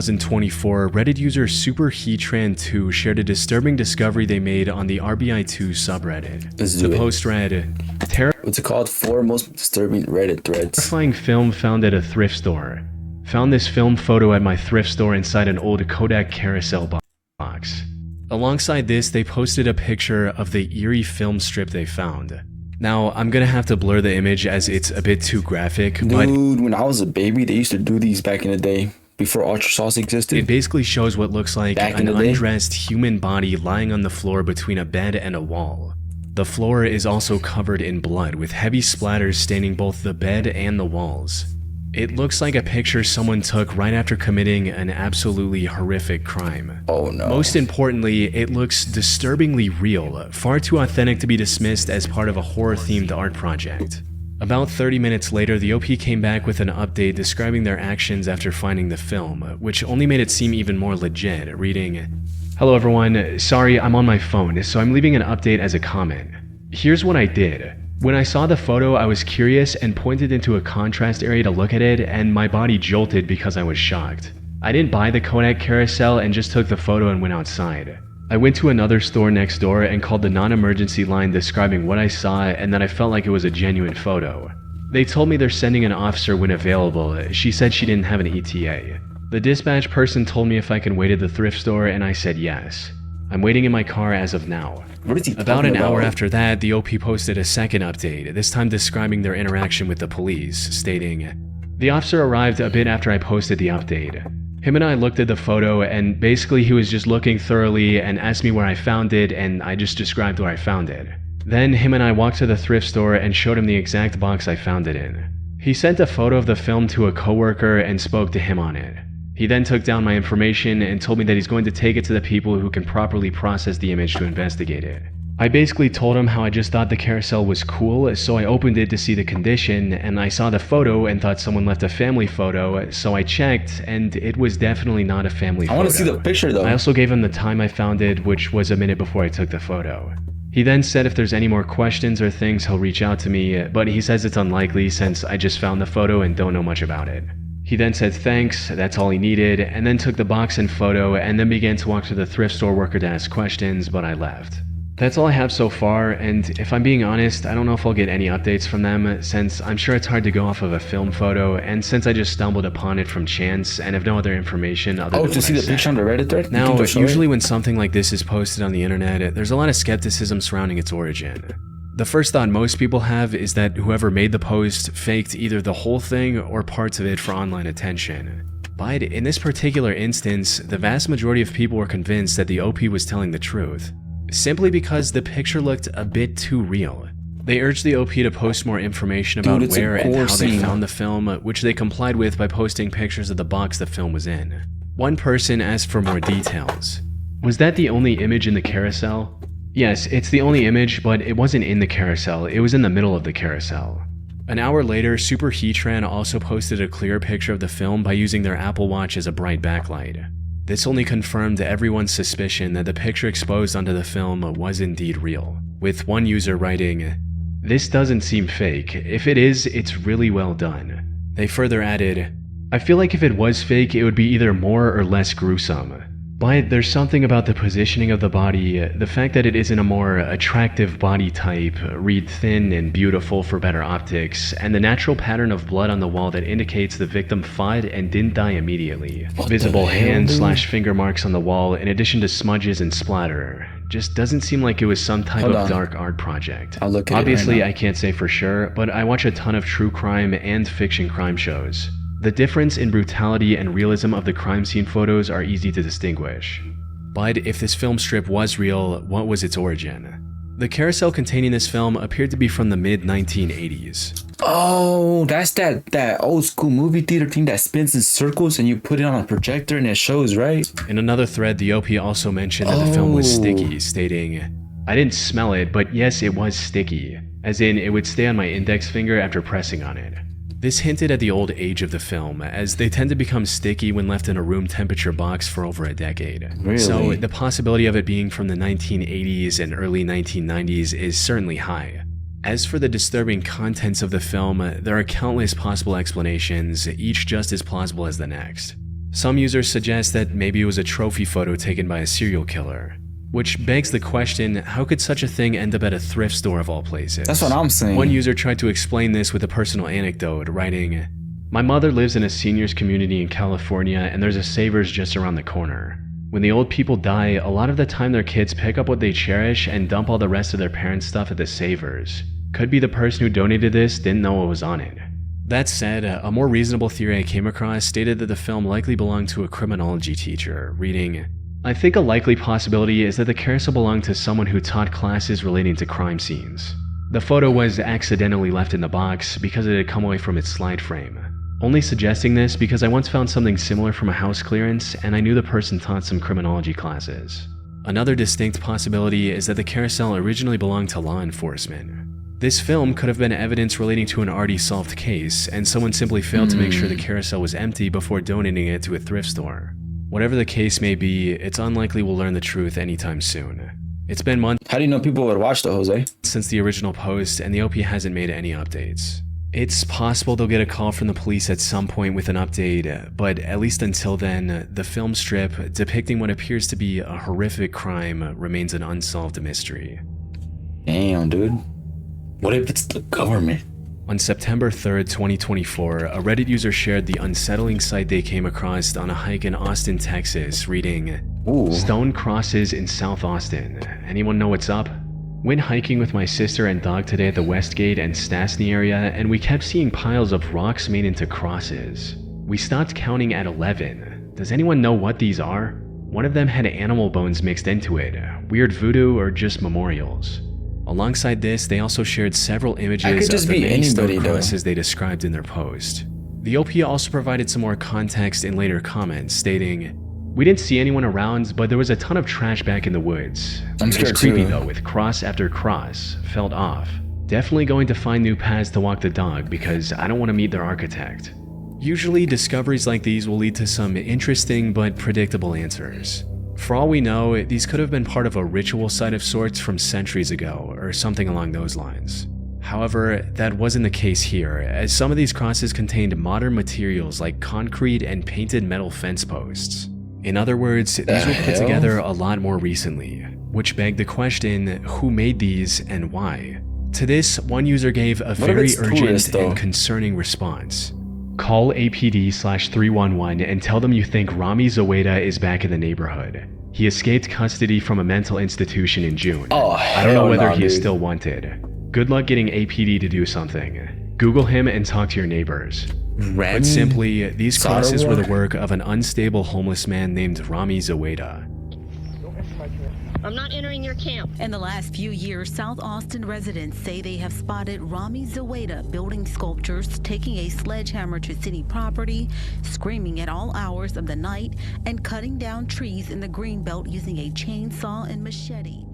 2024, Reddit user SuperHeatran2 shared a disturbing discovery they made on the RBI2 subreddit. The post read, what's it called? 4 most disturbing Reddit threads. Terrifying film found at a thrift store. Found this film photo at my thrift store inside an old Kodak carousel box. Alongside this, they posted a picture of the eerie film strip they found. Now, I'm gonna have to blur the image as it's a bit too graphic, but when I was a baby, they used to do these back in the day, before Ultra Sauce existed. It basically shows what looks like an undressed human body lying on the floor between a bed and a wall. The floor is also covered in blood, with heavy splatters staining both the bed and the walls. It looks like a picture someone took right after committing an absolutely horrific crime. Oh no. Most importantly, it looks disturbingly real, far too authentic to be dismissed as part of a horror-themed art project. About 30 minutes later, the OP came back with an update describing their actions after finding the film, which only made it seem even more legit, reading, "Hello everyone, sorry I'm on my phone, so I'm leaving an update as a comment. Here's what I did. When I saw the photo, I was curious and pointed into a contrast area to look at it, and my body jolted because I was shocked. I didn't buy the Kodak carousel and just took the photo and went outside. I went to another store next door and called the non-emergency line describing what I saw and that I felt like it was a genuine photo. They told me they're sending an officer when available. She said she didn't have an ETA. The dispatch person told me if I can wait at the thrift store, and I said yes. I'm waiting in my car as of now." About an hour after that, the OP posted a second update, this time describing their interaction with the police, stating, "The officer arrived a bit after I posted the update. Him and I looked at the photo, and basically he was just looking thoroughly and asked me where I found it, and I just described where I found it. Then him and I walked to the thrift store and showed him the exact box I found it in. He sent a photo of the film to a coworker and spoke to him on it. He then took down my information and told me that he's going to take it to the people who can properly process the image to investigate it. I basically told him how I just thought the carousel was cool, so I opened it to see the condition, and I saw the photo and thought someone left a family photo, so I checked, and it was definitely not a family photo. I want to see the picture though. I also gave him the time I found it, which was a minute before I took the photo. He then said if there's any more questions or things, he'll reach out to me, but he says it's unlikely since I just found the photo and don't know much about it. He then said thanks, that's all he needed, and then took the box and photo, and then began to walk to the thrift store worker to ask questions, but I left. That's all I have so far, and if I'm being honest, I don't know if I'll get any updates from them, since I'm sure it's hard to go off of a film photo, and since I just stumbled upon it from chance and have no other information other than what I to see the picture on the Reddit thread? Now, usually when something like this is posted on the internet, there's a lot of skepticism surrounding its origin. The first thought most people have is that whoever made the post faked either the whole thing or parts of it for online attention. But in this particular instance, the vast majority of people were convinced that the OP was telling the truth, simply because the picture looked a bit too real. They urged the OP to post more information about where and how they found the film, which they complied with by posting pictures of the box the film was in. One person asked for more details. Was that the only image in the carousel? Yes, it's the only image, but it wasn't in the carousel, it was in the middle of the carousel. An hour later, SuperHeatran also posted a clear picture of the film by using their Apple Watch as a bright backlight. This only confirmed everyone's suspicion that the picture exposed onto the film was indeed real, with one user writing, "This doesn't seem fake. If it is, it's really well done." They further added, "I feel like if it was fake, it would be either more or less gruesome. But there's something about the positioning of the body, the fact that it isn't a more attractive body type, read thin and beautiful for better optics, and the natural pattern of blood on the wall that indicates the victim fought and didn't die immediately. Visible hand/finger marks on the wall in addition to smudges and splatter. Just doesn't seem like it was some type of dark art project. Obviously, I can't say for sure, but I watch a ton of true crime and fiction crime shows. The difference in brutality and realism of the crime scene photos are easy to distinguish. But if this film strip was real, what was its origin? The carousel containing this film appeared to be from the mid-1980s. Oh, that's that old school movie theater thing that spins in circles and you put it on a projector and it shows, right? In another thread, the OP also mentioned that the film was sticky, stating, "I didn't smell it, but yes, it was sticky. As in, it would stay on my index finger after pressing on it." This hinted at the old age of the film, as they tend to become sticky when left in a room temperature box for over a decade. Really? So the possibility of it being from the 1980s and early 1990s is certainly high. As for the disturbing contents of the film, there are countless possible explanations, each just as plausible as the next. Some users suggest that maybe it was a trophy photo taken by a serial killer, which begs the question, how could such a thing end up at a thrift store of all places? That's what I'm saying. One user tried to explain this with a personal anecdote, writing, "My mother lives in a seniors community in California and there's a Savers just around the corner. When the old people die, a lot of the time their kids pick up what they cherish and dump all the rest of their parents' stuff at the Savers. Could be the person who donated this didn't know what was on it." That said, a more reasonable theory I came across stated that the film likely belonged to a criminology teacher, reading, "I think a likely possibility is that the carousel belonged to someone who taught classes relating to crime scenes. The photo was accidentally left in the box because it had come away from its slide frame. Only suggesting this because I once found something similar from a house clearance and I knew the person taught some criminology classes." Another distinct possibility is that the carousel originally belonged to law enforcement. This film could have been evidence relating to an already solved case, and someone simply failed to make sure the carousel was empty before donating it to a thrift store. Whatever the case may be, it's unlikely we'll learn the truth anytime soon. It's been months How do you know people would watch the Jose? since the original post, and the OP hasn't made any updates. It's possible they'll get a call from the police at some point with an update, but at least until then, the film strip depicting what appears to be a horrific crime remains an unsolved mystery. Damn, dude. What if it's the government? On September 3rd, 2024, a Reddit user shared the unsettling sight they came across on a hike in Austin, Texas, reading, Ooh. "Stone crosses in South Austin. Anyone know what's up? Went hiking with my sister and dog today at the Westgate and Stastny area, and we kept seeing piles of rocks made into crosses. We stopped counting at 11. Does anyone know what these are? One of them had animal bones mixed into it. Weird voodoo or just memorials?" Alongside this, they also shared several images of the many stone crosses they described in their post. The OP also provided some more context in later comments, stating, "We didn't see anyone around, but there was a ton of trash back in the woods. I'm scared It was creepy too. though, with cross after cross. Felt off. Definitely going to find new paths to walk the dog because I don't want to meet their architect." Usually, discoveries like these will lead to some interesting but predictable answers. For all we know, these could have been part of a ritual site of sorts from centuries ago, or something along those lines. However, that wasn't the case here, as some of these crosses contained modern materials like concrete and painted metal fence posts. In other words, these were put together a lot more recently, which begged the question, who made these and why? To this, one user gave a very urgent and concerning response. "Call APD/311 and tell them you think Rami Zoeda is back in the neighborhood. He escaped custody from a mental institution in June. I don't know whether he is still wanted. Good luck getting APD to do something. Google him and talk to your neighbors." Put simply, these crosses were the work of an unstable homeless man named Rami Zoeda. I'm not entering your camp. In the last few years, South Austin residents say they have spotted Rami Zoeda building sculptures, taking a sledgehammer to city property, screaming at all hours of the night, and cutting down trees in the greenbelt using a chainsaw and machete.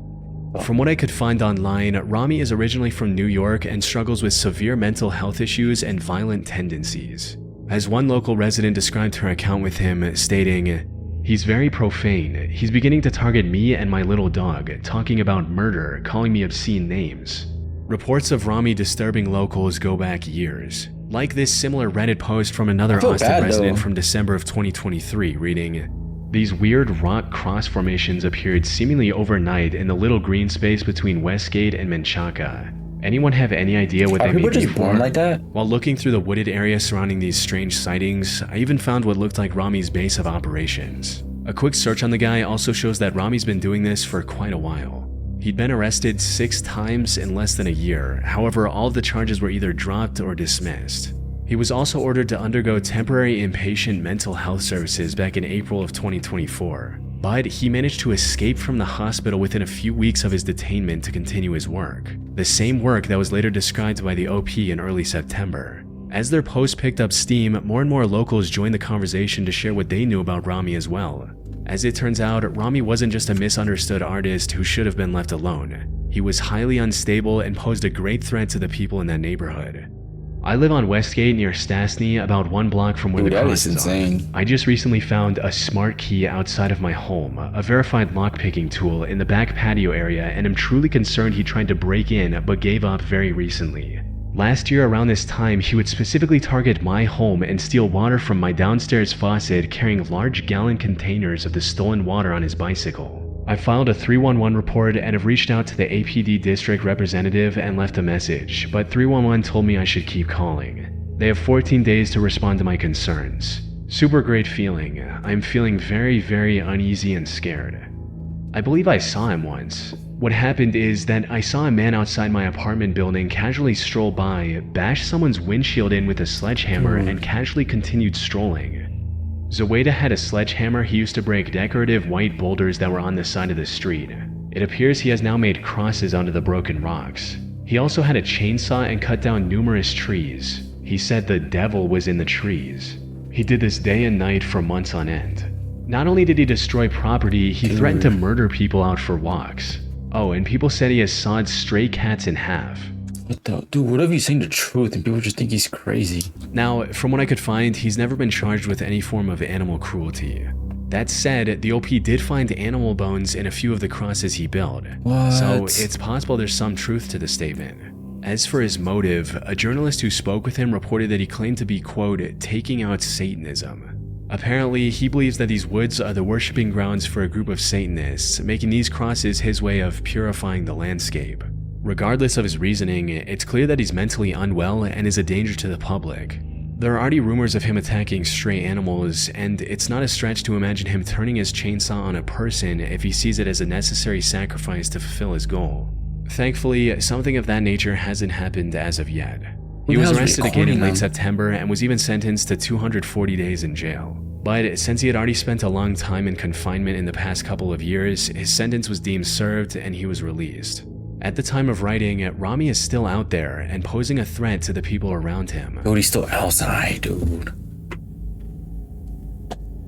From what I could find online, Rami is originally from New York and struggles with severe mental health issues and violent tendencies. As one local resident described her account with him, stating, "He's very profane. He's beginning to target me and my little dog, talking about murder, calling me obscene names." Reports of Rami disturbing locals go back years. Like this similar Reddit post from another Austin resident from December of 2023, reading, "These weird rock cross formations appeared seemingly overnight in the little green space between Westgate and Menchaca. Anyone have any idea what they may be for?" Like that? While looking through the wooded area surrounding these strange sightings, I even found what looked like Rami's base of operations. A quick search on the guy also shows that Rami's been doing this for quite a while. He'd been arrested 6 times in less than a year, however all of the charges were either dropped or dismissed. He was also ordered to undergo temporary inpatient mental health services back in April of 2024, but he managed to escape from the hospital within a few weeks of his detainment to continue his work. The same work that was later described by the OP in early September. As their post picked up steam, more and more locals joined the conversation to share what they knew about Rami as well. As it turns out, Rami wasn't just a misunderstood artist who should have been left alone. He was highly unstable and posed a great threat to the people in that neighborhood. "I live on Westgate near Stastny, about 1 block from where the crosses are. I just recently found a smart key outside of my home, a verified lockpicking tool in the back patio area, and am truly concerned he tried to break in but gave up very recently. Last year around this time, he would specifically target my home and steal water from my downstairs faucet, carrying large gallon containers of the stolen water on his bicycle. I filed a 311 report and have reached out to the APD district representative and left a message, but 311 told me I should keep calling. They have 14 days to respond to my concerns. Super great feeling. I'm feeling very, very uneasy and scared. I believe I saw him once. What happened is that I saw a man outside my apartment building casually stroll by, bash someone's windshield in with a sledgehammer, and casually continued strolling. Zoeda had a sledgehammer he used to break decorative white boulders that were on the side of the street. It appears he has now made crosses onto the broken rocks. He also had a chainsaw and cut down numerous trees. He said the devil was in the trees. He did this day and night for months on end. Not only did he destroy property, he threatened to murder people out for walks. Oh, and people said he has sawed stray cats in half. What the? Dude, what if he's saying the truth and people just think he's crazy? Now, from what I could find, he's never been charged with any form of animal cruelty. That said, the OP did find animal bones in a few of the crosses he built. What? So it's possible there's some truth to the statement. As for his motive, a journalist who spoke with him reported that he claimed to be, quote, taking out Satanism. Apparently, he believes that these woods are the worshipping grounds for a group of Satanists, making these crosses his way of purifying the landscape. Regardless of his reasoning, it's clear that he's mentally unwell and is a danger to the public. There are already rumors of him attacking stray animals, and it's not a stretch to imagine him turning his chainsaw on a person if he sees it as a necessary sacrifice to fulfill his goal. Thankfully, something of that nature hasn't happened as of yet. He was arrested again in late September and was even sentenced to 240 days in jail. But since he had already spent a long time in confinement in the past couple of years, his sentence was deemed served and he was released. At the time of writing, Rami is still out there and posing a threat to the people around him. Dude, he's still outside, dude.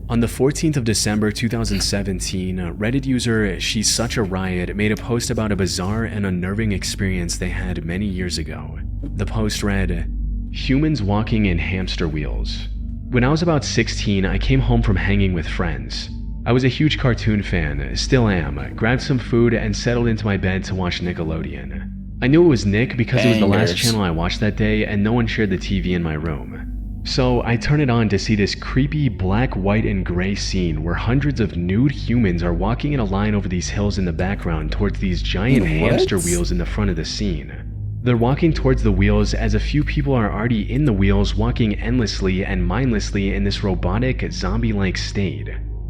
On the 14th of December 2017, Reddit user She's Such a Riot made a post about a bizarre and unnerving experience they had many years ago. The post read, "Humans walking in hamster wheels. When I was about 16, I came home from hanging with friends. I was a huge cartoon fan, still am, grabbed some food and settled into my bed to watch Nickelodeon. I knew it was Nick because it was the last channel I watched that day and no one shared the TV in my room. So I turn it on to see this creepy black, white, and gray scene where hundreds of nude humans are walking in a line over these hills in the background towards these giant hamster wheels in the front of the scene. They're walking towards the wheels as a few people are already in the wheels, walking endlessly and mindlessly in this robotic, zombie-like state.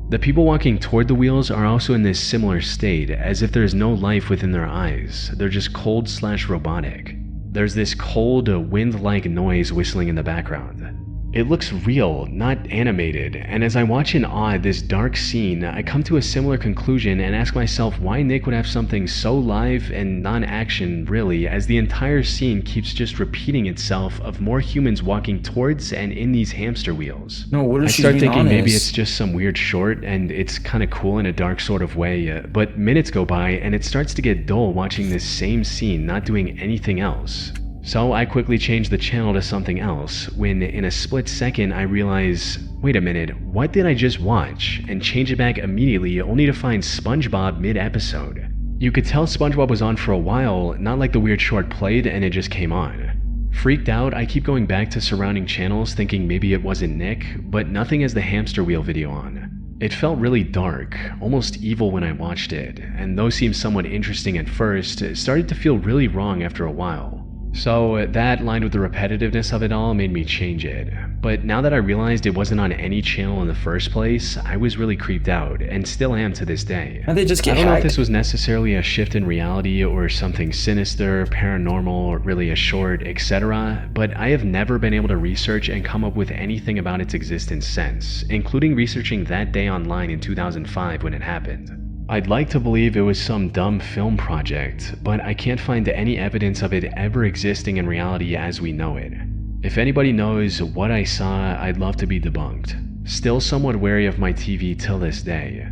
The people walking toward the wheels are also in this similar state, as if there's no life within their eyes. They're just cold/robotic. There's this cold, wind-like noise whistling in the background. It looks real, not animated, and as I watch in awe at this dark scene, I come to a similar conclusion and ask myself why Nick would have something so live and non-action, really, as the entire scene keeps just repeating itself of more humans walking towards and in these hamster wheels. No, what if I she's start being thinking honest? maybe it's just some weird short and it's kind of cool in a dark sort of way, but minutes go by and it starts to get dull watching this same scene, not doing anything else. So I quickly change the channel to something else, when in a split second I realize, wait a minute, what did I just watch? And change it back immediately only to find SpongeBob mid-episode. You could tell SpongeBob was on for a while, not like the weird short played and it just came on. Freaked out, I keep going back to surrounding channels thinking maybe it wasn't Nick, but nothing has the hamster wheel video on. It felt really dark, almost evil when I watched it, and though seemed somewhat interesting at first, it started to feel really wrong after a while. So that, lined with the repetitiveness of it all, made me change it. But now that I realized it wasn't on any channel in the first place, I was really creeped out, and still am to this day. And they just get I don't know if hyped. this was necessarily a shift in reality or something sinister, paranormal, or really a short, etc., but I have never been able to research and come up with anything about its existence since, including researching that day online in 2005 when it happened. I'd like to believe it was some dumb film project, but I can't find any evidence of it ever existing in reality as we know it. If anybody knows what I saw, I'd love to be debunked. Still somewhat wary of my TV till this day.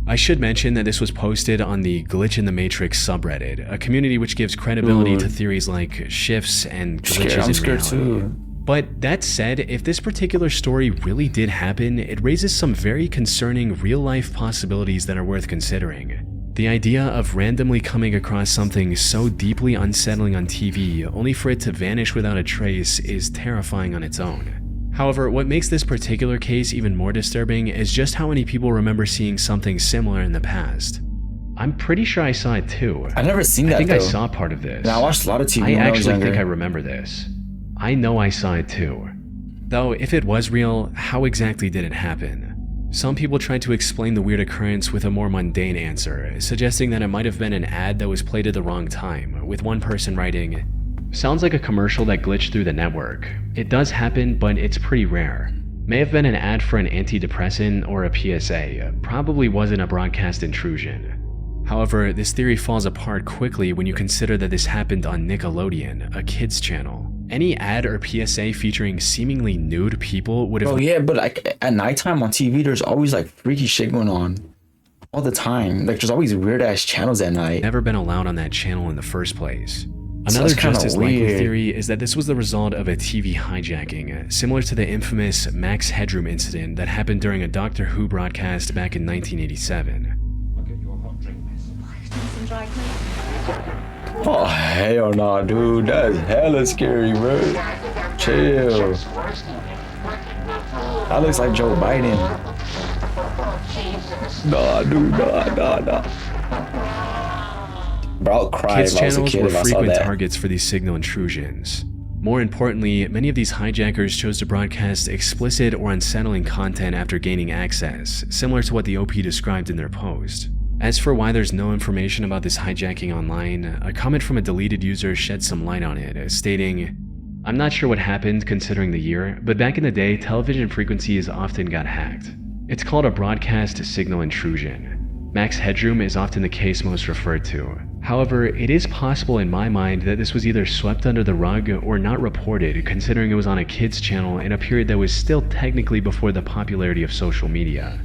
I should mention that this was posted on the Glitch in the Matrix subreddit, a community which gives credibility to theories like shifts and glitches in reality. Too. But that said, if this particular story really did happen, it raises some very concerning real-life possibilities that are worth considering. The idea of randomly coming across something so deeply unsettling on TV only for it to vanish without a trace is terrifying on its own. However, what makes this particular case even more disturbing is just how many people remember seeing something similar in the past. I'm pretty sure I saw it too. I've never seen that, I think though. I saw part of this. And I watched a lot of TV I when I was actually younger. think I remember this. I know I saw it too. Though, if it was real, how exactly did it happen? Some people tried to explain the weird occurrence with a more mundane answer, suggesting that it might have been an ad that was played at the wrong time, with one person writing, "Sounds like a commercial that glitched through the network. It does happen, but it's pretty rare. May have been an ad for an antidepressant or a PSA, probably wasn't a broadcast intrusion." However, this theory falls apart quickly when you consider that this happened on Nickelodeon, a kids channel. Any ad or PSA featuring seemingly nude people would have— Oh yeah, but like at nighttime on TV, there's always like freaky shit going on all the time. Like there's always weird ass channels at night. never been allowed on that channel in the first place. So Another that's kinda just as likely weird. theory is that this was the result of a TV hijacking, similar to the infamous Max Headroom incident that happened during a Doctor Who broadcast back in 1987. Oh hell no, dude, that's hella scary, bro. Chill. That looks like Joe Biden. Nah, dude, nah. Bro, I'll cry Kids if I was a channels kid were if I saw frequent that. targets for these signal intrusions. More importantly, many of these hijackers chose to broadcast explicit or unsettling content after gaining access, similar to what the OP described in their post. As for why there's no information about this hijacking online, a comment from a deleted user shed some light on it, stating, "I'm not sure what happened considering the year, but back in the day, television frequencies often got hacked. It's called a broadcast signal intrusion. Max Headroom is often the case most referred to. However, it is possible in my mind that this was either swept under the rug or not reported, considering it was on a kids channel in a period that was still technically before the popularity of social media.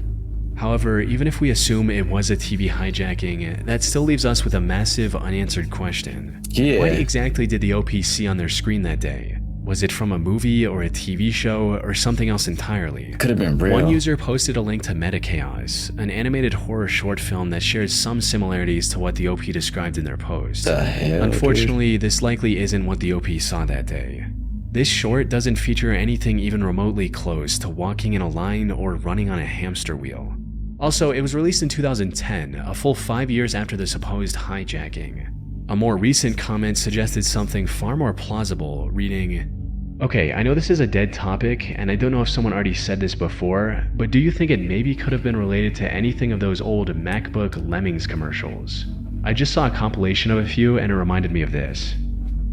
However, even if we assume it was a TV hijacking, that still leaves us with a massive unanswered question. Yeah. What exactly did the OP see on their screen that day? Was it from a movie or a TV show or something else entirely? Could have been real. One user posted a link to Metachaos, an animated horror short film that shares some similarities to what the OP described in their post. The hell, Unfortunately, this likely isn't what the OP saw that day. This short doesn't feature anything even remotely close to walking in a line or running on a hamster wheel. Also, it was released in 2010, a full 5 years after the supposed hijacking. A more recent comment suggested something far more plausible, reading, "Okay, I know this is a dead topic, and I don't know if someone already said this before, but do you think it maybe could have been related to anything of those old MacBook Lemmings commercials? I just saw a compilation of a few and it reminded me of this."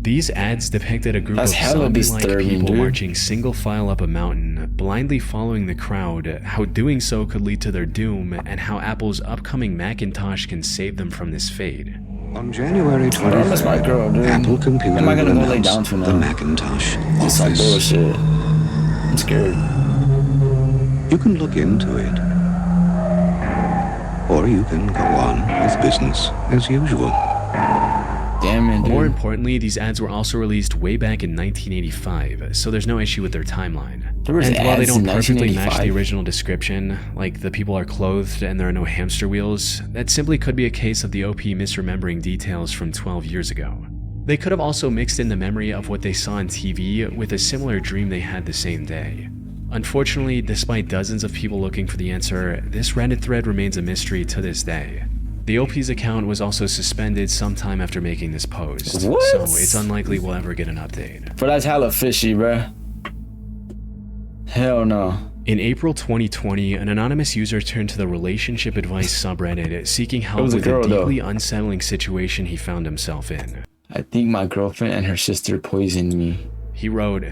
These ads depicted a group That's of hella zombie-like disturbing, people dude. marching single file up a mountain, blindly following the crowd, how doing so could lead to their doom, and how Apple's upcoming Macintosh can save them from this fate. On January Oh, that's my 23rd, girl, dude. Apple Computer Am I gonna will go lay announce down for the now? Macintosh It's some Office. bullshit. I'm scared. You can look into it, or you can go on with business as usual. Damn it, dude. More importantly, these ads were also released way back in 1985, so there's no issue with their timeline. There was And while they ads don't in perfectly match the 1985? original description, like the people are clothed and there are no hamster wheels, that simply could be a case of the OP misremembering details from 12 years ago. They could have also mixed in the memory of what they saw on TV with a similar dream they had the same day. Unfortunately, despite dozens of people looking for the answer, this Reddit thread remains a mystery to this day. The OP's account was also suspended sometime after making this post, What? so it's unlikely we'll ever get an update. But that's hella fishy, bruh. Hell no. In April 2020, an anonymous user turned to the relationship advice subreddit seeking help was a with girl, a though. deeply unsettling situation he found himself in. I think my girlfriend and her sister poisoned me. He wrote,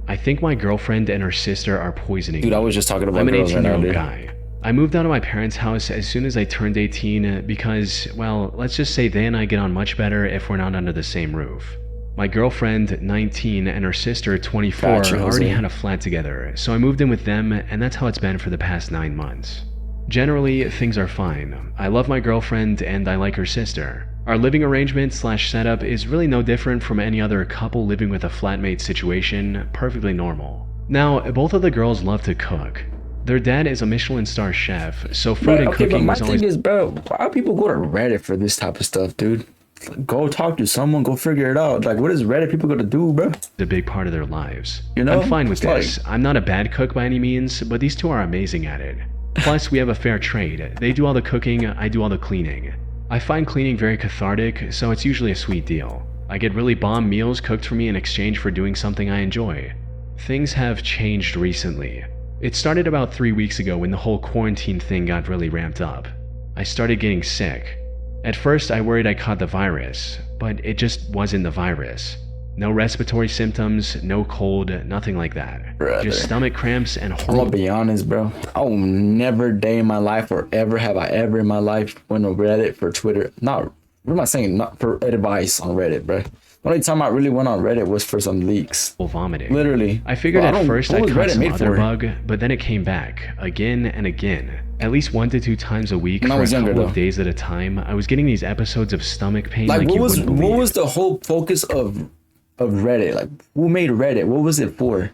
"I think my girlfriend and her sister are poisoning Dude, me. I was just talking about I'm an girls right now, 18-year-old dude. guy. I moved out of my parents' house as soon as I turned 18 because, well, let's just say they and I get on much better if we're not under the same roof. My girlfriend, 19, and her sister, 24, Gotcha, already Jose. had a flat together, so I moved in with them, and that's how it's been for the past 9 months. Generally, things are fine. I love my girlfriend, and I like her sister. Our living arrangement / setup is really no different from any other couple living with a flatmate situation, perfectly normal. Now, both of the girls love to cook. Their dad is a Michelin star chef, so food and but cooking my was always thing is, bro, why do people go to Reddit for this type of stuff, dude? Go talk to someone, go figure it out. Like, what is Reddit people gonna do, bro? a big part of their lives. You know? I'm fine with It's this. I'm not a bad cook by any means, but these two are amazing at it. Plus, we have a fair trade. They do all the cooking, I do all the cleaning. I find cleaning very cathartic, so it's usually a sweet deal. I get really bomb meals cooked for me in exchange for doing something I enjoy. Things have changed recently. It started about 3 weeks ago when the whole quarantine thing got really ramped up. I started getting sick. At first, I worried I caught the virus, but it just wasn't the virus. No respiratory symptoms, no cold, nothing like that. Brother. Just stomach cramps and I'm horrible. gonna be honest, bro. I will never day in my life or ever have I ever in my life went on Reddit for Twitter. Not, what am I saying? Not for advice on Reddit, bro. The only time I really went on Reddit was for some leaks. Vomiting. Literally. I figured Bro, at first what I'd was caught Reddit some made other for? bug, but then it came back, again and again. At least 1 to 2 times a week When I for a was younger, couple of though. days at a time. I was getting these episodes of stomach pain Like, like what you was wouldn't believe. what was the whole focus of Reddit? Like, who made Reddit? What was it for?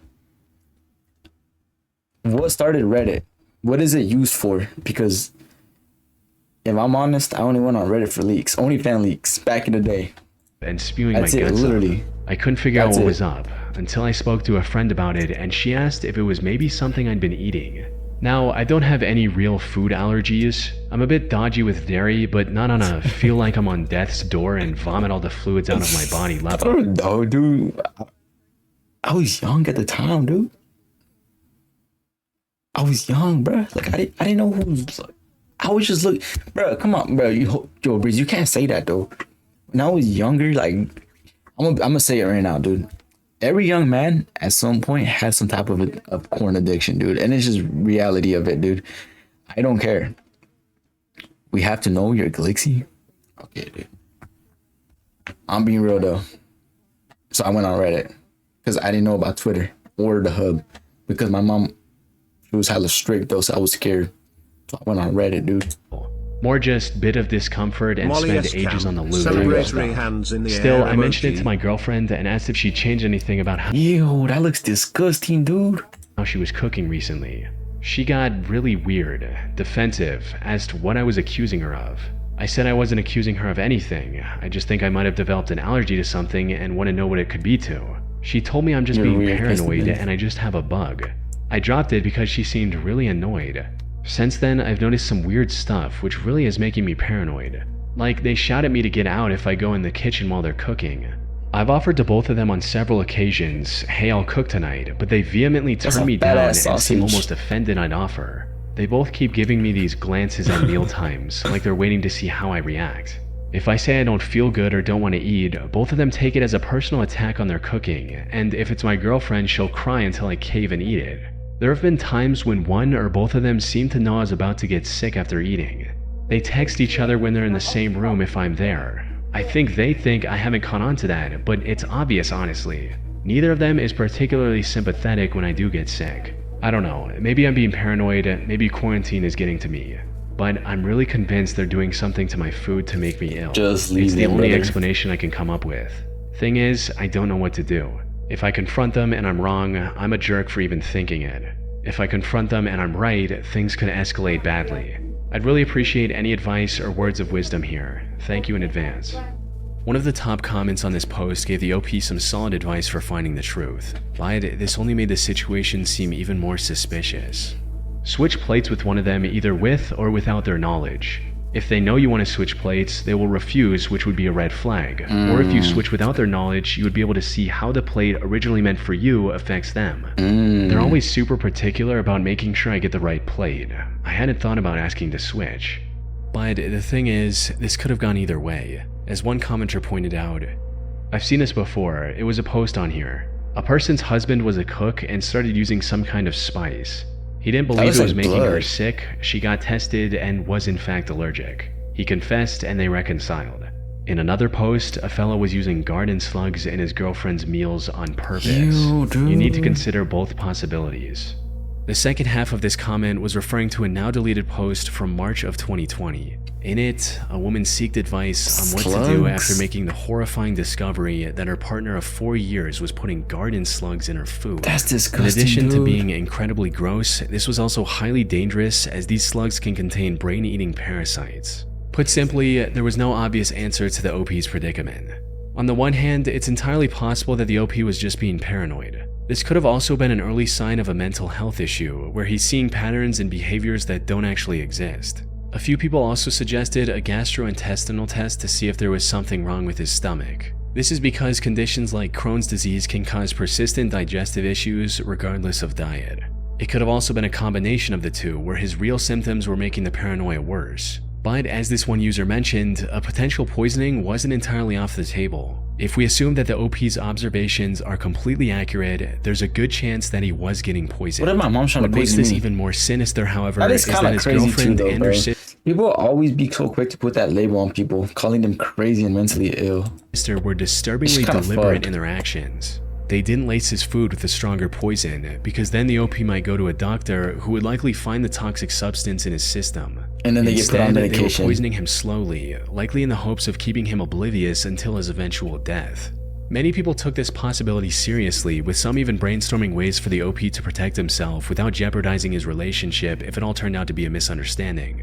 What started Reddit? What is it used for? Because if I'm honest, I only went on Reddit for leaks, only fan leaks back in the day. And spewing That's my it, guts literally. up. I couldn't figure out That's what it. was up until I spoke to a friend about it, and she asked if it was maybe something I'd been eating. Now, I don't have any real food allergies. I'm a bit dodgy with dairy, but not on a feel like I'm on death's door and vomit all the fluids out of my body I level. don't know, dude. I was young at the time, dude. I was young, bro. Like, I didn't know who was. I was just look, bro. Come on, bro. Yo, Breeze, you can't say that though. When I was younger, like, I'm gonna say it right now, dude. Every young man at some point has some type of porn addiction, dude, and it's just reality of it, dude. I don't care. We have to know you're Glxsky. Okay, dude. I'm being real though. So I went on Reddit because I didn't know about Twitter or the hub because my mom, she was hella strict though, so I was scared. So I went on Reddit, dude. More just bit of discomfort and Molly spend S. ages on the Camp. loo. Celebratory hands in the Still, air I mentioned it emoji. to my girlfriend and asked if she changed anything about Ew, that looks disgusting, dude. how she was cooking recently. She got really weird, defensive, asked what I was accusing her of. I said I wasn't accusing her of anything. I just think I might have developed an allergy to something and want to know what it could be to. She told me I'm just You're being weird, paranoid Kristen. and I just have a bug. I dropped it because she seemed really annoyed. Since then, I've noticed some weird stuff which really is making me paranoid. Like, they shout at me to get out if I go in the kitchen while they're cooking. I've offered to both of them on several occasions, hey, I'll cook tonight, but they vehemently That's turn a me down and badass seem sausage. almost offended I'd offer. They both keep giving me these glances at meal times, like they're waiting to see how I react. If I say I don't feel good or don't want to eat, both of them take it as a personal attack on their cooking, and if it's my girlfriend, she'll cry until I cave and eat it. There have been times when one or both of them seem to know I was about to get sick after eating. They text each other when they're in the same room if I'm there. I think they think I haven't caught on to that, but it's obvious honestly. Neither of them is particularly sympathetic when I do get sick. I don't know, maybe I'm being paranoid, maybe quarantine is getting to me. But I'm really convinced they're doing something to my food to make me ill. Just leave It's the them, only brother. explanation I can come up with. Thing is, I don't know what to do. If I confront them and I'm wrong, I'm a jerk for even thinking it. If I confront them and I'm right, things could escalate badly. I'd really appreciate any advice or words of wisdom here. Thank you in advance. One of the top comments on this post gave the OP some solid advice for finding the truth, but this only made the situation seem even more suspicious. Switch plates with one of them either with or without their knowledge. If they know you want to switch plates, they will refuse, which would be a red flag. Or if you switch without their knowledge, you would be able to see how the plate originally meant for you affects them. They're always super particular about making sure I get the right plate. I hadn't thought about asking to switch. But the thing is, this could have gone either way. As one commenter pointed out, I've seen this before, it was a post on here. A person's husband was a cook and started using some kind of spice. He didn't believe looks it was like making her blood. sick, she got tested and was in fact allergic. He confessed and they reconciled. In another post, a fellow was using garden slugs in his girlfriend's meals on purpose. Ew, dude. You need to consider both possibilities. The second half of this comment was referring to a now deleted post from March of 2020. In it, a woman sought advice on what to do Slugs. after making the horrifying discovery that her partner of 4 years was putting garden slugs in her food. That's In disgusting, addition to dude. being incredibly gross, this was also highly dangerous as these slugs can contain brain-eating parasites. Put simply, there was no obvious answer to the OP's predicament. On the one hand, it's entirely possible that the OP was just being paranoid. This could have also been an early sign of a mental health issue, where he's seeing patterns and behaviors that don't actually exist. A few people also suggested a gastrointestinal test to see if there was something wrong with his stomach. This is because conditions like Crohn's disease can cause persistent digestive issues regardless of diet. It could have also been a combination of the two, where his real symptoms were making the paranoia worse. But as this one user mentioned, a potential poisoning wasn't entirely off the table. If we assume that the OP's observations are completely accurate, there's a good chance that he was getting poisoned. What if my mom's trying to What makes poison this me? even more sinister, however, That is is kind that of his crazy too, girlfriend though, and her bro. People will always be so quick to put that label on people, calling them crazy and mentally ill. sister were disturbingly It's kinda deliberate fucked. in their actions. They didn't lace his food with a stronger poison, because then the OP might go to a doctor who would likely find the toxic substance in his system. And then they get put on Instead, they were medication. poisoning him slowly, likely in the hopes of keeping him oblivious until his eventual death. Many people took this possibility seriously, with some even brainstorming ways for the OP to protect himself without jeopardizing his relationship if it all turned out to be a misunderstanding.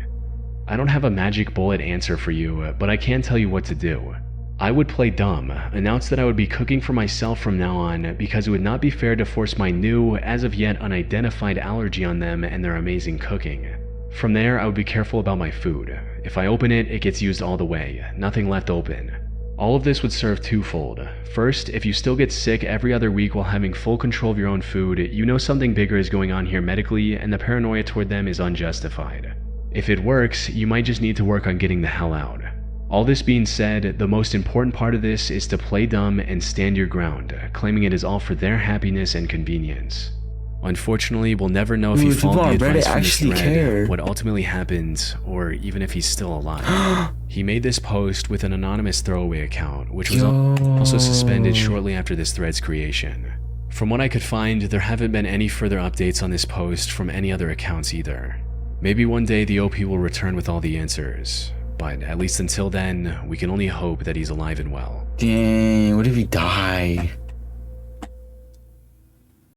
I don't have a magic bullet answer for you, but I can tell you what to do. I would play dumb, announce that I would be cooking for myself from now on because it would not be fair to force my new, as of yet unidentified allergy on them and their amazing cooking. From there, I would be careful about my food. If I open it, it gets used all the way, nothing left open. All of this would serve twofold. First, if you still get sick every other week while having full control of your own food, you know something bigger is going on here medically and the paranoia toward them is unjustified. If it works, you might just need to work on getting the hell out. All this being said, the most important part of this is to play dumb and stand your ground, claiming it is all for their happiness and convenience. Unfortunately, we'll never know if he Dude, people followed the on Reddit advice from this actually thread, care. what ultimately happened, or even if he's still alive. He made this post with an anonymous throwaway account, which was also suspended shortly after this thread's creation. From what I could find, there haven't been any further updates on this post from any other accounts either. Maybe one day the OP will return with all the answers, but at least until then, we can only hope that he's alive and well. Dang, what if he died?